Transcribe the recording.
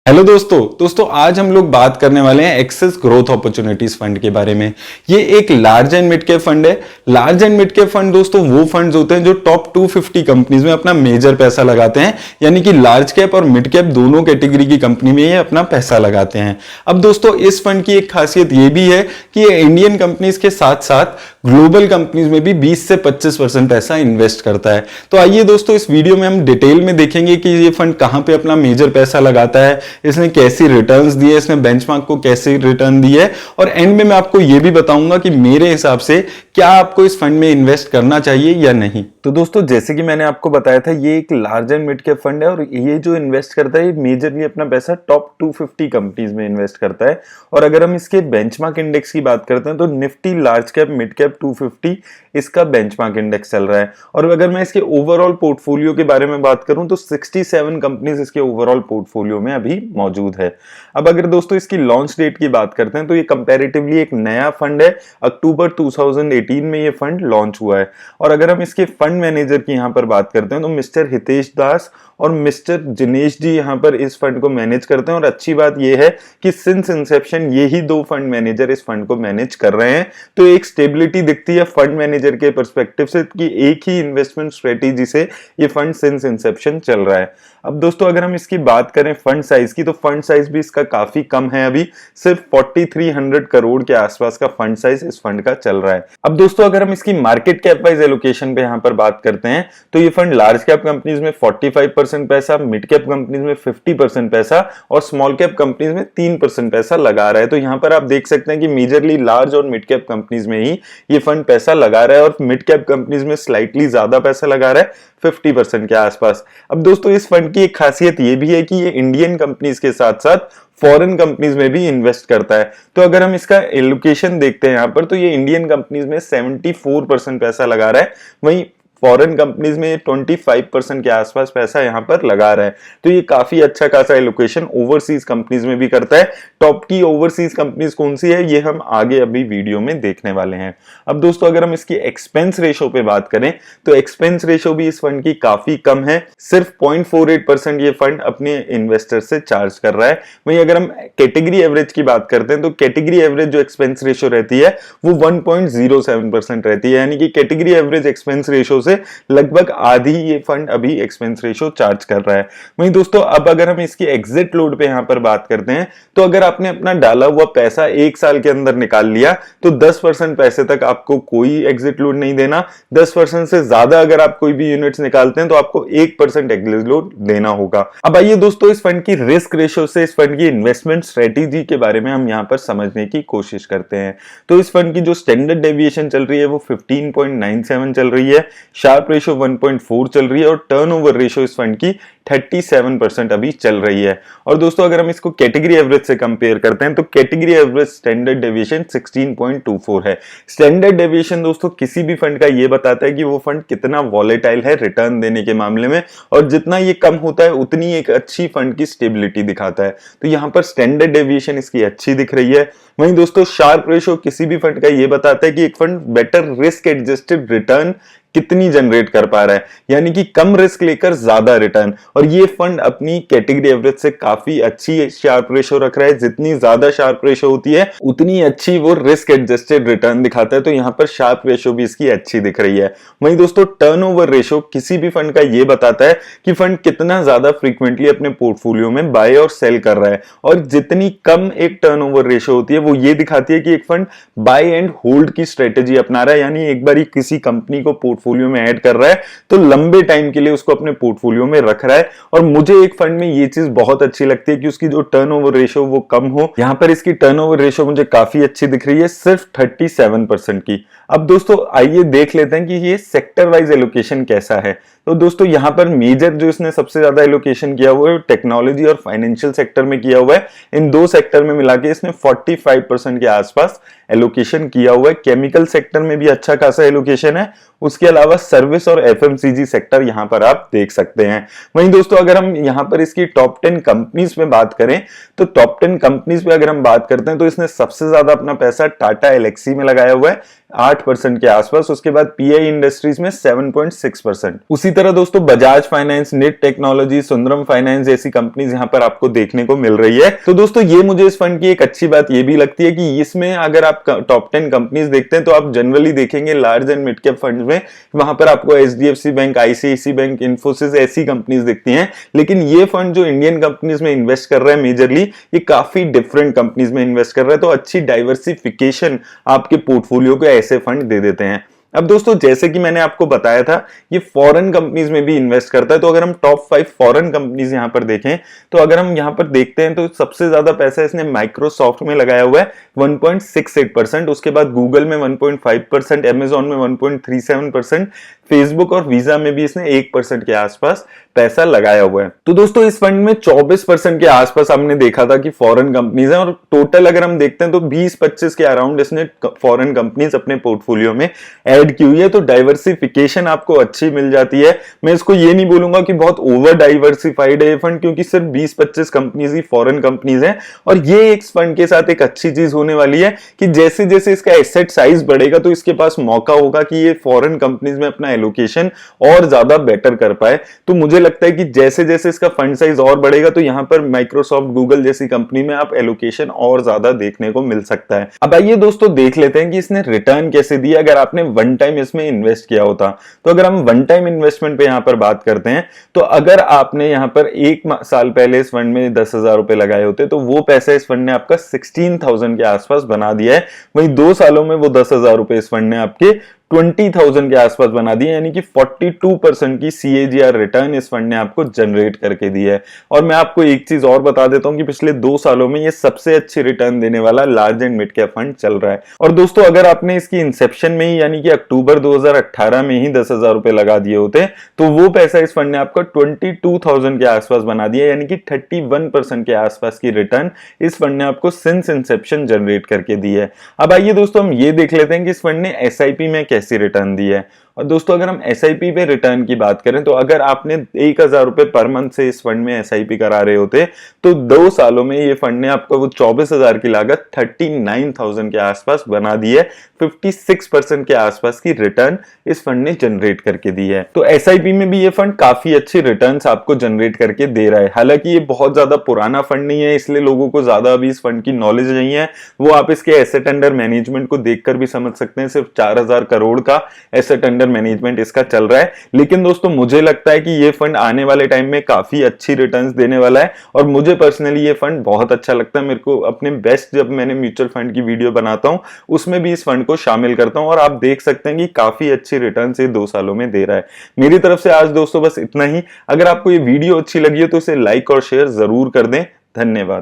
Hello दोस्तों आज हम लोग बात करने वाले हैं एक्सेस ग्रोथ अपॉर्चुनिटीज फंड के बारे में। ये एक large and mid cap fund है। Large and mid cap fund दोस्तों वो फंड्स होते हैं जो टॉप 250 कंपनीज में अपना मेजर पैसा लगाते हैं, यानी कि लार्ज कैप और मिड कैप दोनों कैटेगरी की कंपनी में ये अपना पैसा लगाते हैं। अब दोस्तों इस फंड की एक खासियत ये भी है कि ये इंडियन कंपनीज के साथ साथ ग्लोबल कंपनीज में भी 20 से 25% पैसा इन्वेस्ट करता है। तो आइए दोस्तों इस वीडियो में हम डिटेल में देखेंगे कि ये फंड कहां पे अपना मेजर पैसा लगाता है, इसने कैसी रिटर्न्स दिए, इसने बेंचमार्क को कैसे रिटर्न दी है, और एंड में मैं आपको यह भी बताऊंगा कि मेरे हिसाब से क्या आपको इस फंड में इन्वेस्ट करना चाहिए या नहीं। तो दोस्तों जैसे कि मैंने आपको बताया था, ये एक large and mid cap fund है और ये जो इन्वेस्ट करता है ये मेजरली अपना पैसा टॉप 250 कंपनीज में इन्वेस्ट करता है। और अगर हम इसके बेंचमार्क इंडेक्स की बात करते हैं तो Nifty large cap mid cap 250 इसका बेंचमार्क इंडेक्स चल रहा है। और अगर मैं इसके ओवरऑल पोर्टफोलियो के बारे में बात करूं तो 67 कंपनीज इसके ओवरऑल पोर्टफोलियो में अभी मौजूद है। अब अगर दोस्तों इसकी लॉन्च डेट की बात करते हैं तो ये कंपैरेटिवली एक नया फंड है। अक्टूबर 2018 में ये फंड लॉन्च हुआ है। और अगर हम इसके फंड मैनेजर की यहां पर बात करते हैं तो मिस्टर हितेश दास और मिस्टर जिनेश जी यहां पर इस फंड को मैनेज करते हैं। और अच्छी बात यह है कि सिंस इंसेप्शन यही दो फंड मैनेजर इस फंड को मैनेज कर रहे हैं। तो एक स्टेबिलिटी दिखती है फंड मैनेजर के पर्सपेक्टिव से कि एक ही इन्वेस्टमेंट स्ट्रेटेजी से ये फंड सिंस इंसेप्शन चल रहा है। अब दोस्तों अगर हम इसकी बात करें फंड साइज की तो फंड साइज भी इसका काफी कम है। अभी सिर्फ 4300 करोड़ के आसपास का फंड साइज इस फंड का चल रहा है। अब दोस्तों अगर हम इसकी मार्केट कैप वाइज एलोकेशन पे यहां पर बात करते हैं तो ये फंड लार्ज कैप कंपनीज में 45% पैसा, मिड कैप कंपनीज में 50% पैसा और स्मॉल कैप कंपनीज में 3% पैसा लगा रहा है। तो यहां पर आप देख सकते हैं कि मेजरली लार्ज और मिड कैप कंपनीज में ही ये फंड पैसा लगा रहा है और मिड कैप कंपनीज में स्लाइटली ज्यादा पैसा लगा रहा है, 50% के आसपास। अब दोस्तों इस फंड की एक खासियत ये भी है कि ये इंडियन कंपनीज के साथ साथ फॉरेन कंपनीज में भी इन्वेस्ट करता है। तो अगर हम इसका एलोकेशन देखते हैं यहां पर तो ये इंडियन कंपनीज में 74% पैसा लगा रहा है, वहीं फॉरेन कंपनीज में 25% के आसपास पैसा यहां पर लगा रहा है। तो ये काफी अच्छा खासा एलोकेशन ओवरसीज कंपनीज में भी करता है। टॉप की ओवरसीज कंपनीज कौन सी है ये हम आगे अभी वीडियो में देखने वाले हैं। अब दोस्तों अगर हम इसकी एक्सपेंस रेशो पे बात करें तो एक्सपेंस रेशो भी इस फंड की काफी कम है। सिर्फ 0.48% ये फंड अपने इन्वेस्टर से चार्ज कर रहा है। वहीं अगर हम कैटेगरी एवरेज की बात करते हैं तो कैटेगरी एवरेज जो एक्सपेंस रेशो रहती है वो 1.07% रहती है, यानी कि कैटेगरी एवरेज एक्सपेंस रेशो लगभग आधी ये फंड अभी एक्सपेंस रेशो चार्ज कर रहा है। वहीं दोस्तों अब अगर हम इसकी एग्जिट लोड पे यहां पर बात करते हैं तो अगर आपने अपना डाला हुआ पैसा एक साल के अंदर निकाल लिया तो 10% पैसे तक आपको कोई एग्जिट लोड नहीं देना। 10% से ज्यादा अगर आप कोई भी यूनिट्स निकालते हैं तो आपको 1% एग्जिट लोड देना होगा। अब आइए दोस्तों इस फंड की रिस्क रेशो से इस फंड की इन्वेस्टमेंट स्ट्रेटेजी के बारे में हम यहां पर समझने की कोशिश करते हैं। तो इस फंड की जो स्टैंडर्ड डेविएशन चल रही है वो 15.97 चल रही है, शार्प रेशो 1.4 चल रही है और टर्नओवर रेशो इस फंड की 37% अभी चल रही है। और दोस्तों अगर हम इसको कैटेगरी एवरेज से कंपेयर करते हैं तो कैटेगरी एवरेज स्टैंडर्ड डेविएशन 16.24 है। स्टैंडर्ड डेविएशन दोस्तों किसी भी फंड का ये बताता है कि वो फंड कितना वॉलेटाइल है रिटर्न देने के मामले में, और जितना ये कम होता है उतनी एक अच्छी फंड की स्टेबिलिटी दिखाता है। तो यहां पर स्टैंडर्ड डेविएशन इसकी अच्छी दिख रही है। वहीं दोस्तों शार्प रेशो किसी भी फंड का ये बताता है कि एक fund better risk adjusted return कितनी जनरेट कर पा रहा है, यानी कि कम रिस्क लेकर ज्यादा रिटर्न। और ये फंड अपनी कैटेगरी एवरेज से काफी अच्छी शार्प रेशो रख रहा है। जितनी ज्यादा शार्प रेशो होती है उतनी अच्छी वो रिस्क एडजस्टेड रिटर्न दिखाता है। तो यहां पर शार्प रेशो भी इसकी अच्छी दिख रही है। वहीं दोस्तों टर्नओवर रेशो किसी भी फंड का ये बताता है कि फंड कितना ज्यादा फ्रीक्वेंटली अपने पोर्टफोलियो में बाय और सेल कर रहा है, और जितनी कम एक टर्नओवर रेशो होती है वो ये दिखाती है कि एक फंड बाय एंड होल्ड की स्ट्रेटेजी अपना रहा है, यानी एक बार किसी कंपनी को पोर्टफोलियो में ऐड कर रहा है तो लंबे टाइम के लिए उसको अपने पोर्टफोलियो में रख रहा है। और मुझे एक फंड में ये चीज बहुत अच्छी लगती है कि उसकी जो टर्नओवर रेशो वो कम हो। यहां पर इसकी टर्नओवर रेशो मुझे काफी अच्छी दिख रही है, सिर्फ 37% की। अब दोस्तों आइए देख लेते हैं कि ये सेक्टर वाइज एलोकेशन कैसा है। तो दोस्तों यहां पर मेजर जो इसने सबसे ज्यादा एलोकेशन किया हुआ है टेक्नोलॉजी और फाइनेंशियल सेक्टर में किया हुआ है। इन दो सेक्टर में मिला के इसने 45% के आसपास एलोकेशन किया हुआ है। केमिकल सेक्टर में भी अच्छा खासा एलोकेशन है, उसके अलावा सर्विस और एफएमसीजी सेक्टर यहां पर आप देख सकते हैं। वहीं दोस्तों अगर हम यहां पर इसकी टॉप 10 कंपनीज में बात करें तो टॉप 10 कंपनीज में अगर हम बात करते हैं तो इसने सबसे ज्यादा अपना पैसा टाटा एलेक्सी में लगाया हुआ है 8% के आसपास, उसके बाद पीआई इंडस्ट्रीज में 7.6%। उसी तरह दोस्तों Bajaj finance, NIIT technology, Sundaram finance जैसी कंपनीज यहां पर आपको देखने को मिल रही है। तो दोस्तों ये मुझे इस फंड की एक अच्छी बात ये भी लगती है कि इसमें अगर आप टॉप 10 कंपनीज देखते हैं तो आप जनरली देखेंगे large and mid cap fund में वहां पर आपको HDFC bank, ICICI bank, Infosys ऐसी कंपनीज दिखती हैं। लेकिन ये फंड जो इंडियन कंपनीज में इन्वेस्ट कर रहा है मेजरली, ये काफी डिफरेंट कंपनीज में इन्वेस्ट कर रहा है, तो अच्छी डाइवर्सिफिकेशन आपके पोर्टफोलियो को ऐसे फंड दे देते हैं। अब दोस्तों जैसे कि मैंने आपको बताया था ये फॉरेन कंपनीज में भी इन्वेस्ट करता है, तो अगर हम टॉप 5 फॉरेन कंपनीज यहां पर देखें तो अगर हम यहां पर देखते हैं तो सबसे ज्यादा पैसा इसने माइक्रोसॉफ्ट में लगाया हुआ है 1.68%, उसके बाद गूगल में 1.5%, अमेजॉन में 1.37%, फेसबुक और वीजा में भी इसने 1% के आसपास पैसा लगाया हुआ है। तो दोस्तों इस फंड में 24% के आसपास हमने देखा था कि फॉरेन कंपनीज हैं, और टोटल अगर हम देखते हैं तो 20-25 के अराउंड इसने फॉरेन कंपनीज अपने पोर्टफोलियो में ऐड की हुई है। तो डाइवर्सिफिकेशन आपको अच्छी मिल जाती है। मैं इसको ये नहीं बोलूंगा कि बहुत ओवर डाइवर्सिफाइड है ये फंड, क्योंकि सिर्फ 20-25 कंपनीज ही फॉरेन कंपनीज हैं। और ये एक फंड के साथ एक अच्छी चीज होने वाली है कि जैसे जैसे इसका एसेट साइज बढ़ेगा तो इसके पास मौका होगा कि ये फॉरेन कंपनीज में अपना एलोकेशन और ज्यादा बेटर कर पाए। तो मुझे लगता है कि जैसे जैसे इसका फंड साइज और बढ़ेगा तो यहां पर माइक्रोसॉफ्ट, गूगल जैसी कंपनी में आप एलोकेशन और ज्यादा देखने को मिल सकता है। अब आइए दोस्तों देख लेते हैं कि इसने रिटर्न कैसे दिया अगर आपने वन टाइम इसमें इन्वेस्ट किया होता। तो अगर हम वन टाइम इन्वेस्टमेंट पे यहां पर बात करते हैं तो अगर आपने यहां पर 1 साल पहले इस फंड में 10,000 रुपए लगाए होते तो वो पैसा इस फंड ने आपका 16,000 के आसपास बना दिया है। वहीं 2 सालों में वो 10,000 रुपए इस फंड ने आपके 20,000 के आसपास बना दिए, यानी कि 42% की सीएजीआर रिटर्न इस फंड ने आपको जनरेट करके दी है। और मैं आपको एक चीज और बता देता हूं कि पिछले 2 सालों में ये सबसे अच्छी रिटर्न देने वाला large and mid cap fund चल रहा है। और दोस्तों अगर आपने इसकी इंसेप्शन में ही यानी कि अक्टूबर 2018 में ही 10,000 रुपए लगा दिए होते तो वो पैसा इस फंड ने आपका 22,000 के आसपास बना दिया, यानी कि 31% के आसपास की रिटर्न इस फंड ने आपको सिंस इंसेप्शन जनरेट करके दी है। अब आइए दोस्तों हम ये देख लेते हैं कि इस फंड ने एसआईपी में कैसी रिटर्न दी है। और दोस्तों अगर हम एसआईपी पे रिटर्न की बात करें तो अगर आपने 1,000 रुपए पर मंथ से इस फंड में एसआईपी करा रहे होते तो 2 सालों में ये फंड ने आपको वो 24,000 की लागत 39,000 के आसपास बना दी है। 56% के आसपास की रिटर्न इस फंड ने जनरेट करके दी है। तो एसआईपी में भी ये फंड काफी अच्छी रिटर्न्स आपको जनरेट करके दे रहा है। हालांकि ये बहुत ज्यादा पुराना फंड नहीं है, इसलिए लोगों को ज्यादा अभी इस फंड की नॉलेज नहीं है। वो आप इसके एसेट अंडर मैनेजमेंट को देखकर भी समझ सकते हैं, सिर्फ 4,000 करोड़ का एसेट अंडर मैनेजमेंट इसका चल रहा है। लेकिन दोस्तों मुझे लगता है कि ये फंड आने वाले टाइम में काफी अच्छी रिटर्न्स देने वाला है, और मुझे पर्सनली ये फंड बहुत अच्छा लगता है। मेरे को अपने बेस्ट जब मैंने म्यूचुअल फंड की वीडियो बनाता हूं उसमें भी इस फंड को शामिल करता हूं, और आप देख सकते हैं कि काफी अच्छी रिटर्न ये 2 सालों में दे रहा है। मेरी तरफ से आज दोस्तों बस इतना ही। अगर आपको ये वीडियो अच्छी लगी है तो इसे लाइक और शेयर जरूर कर दें। धन्यवाद।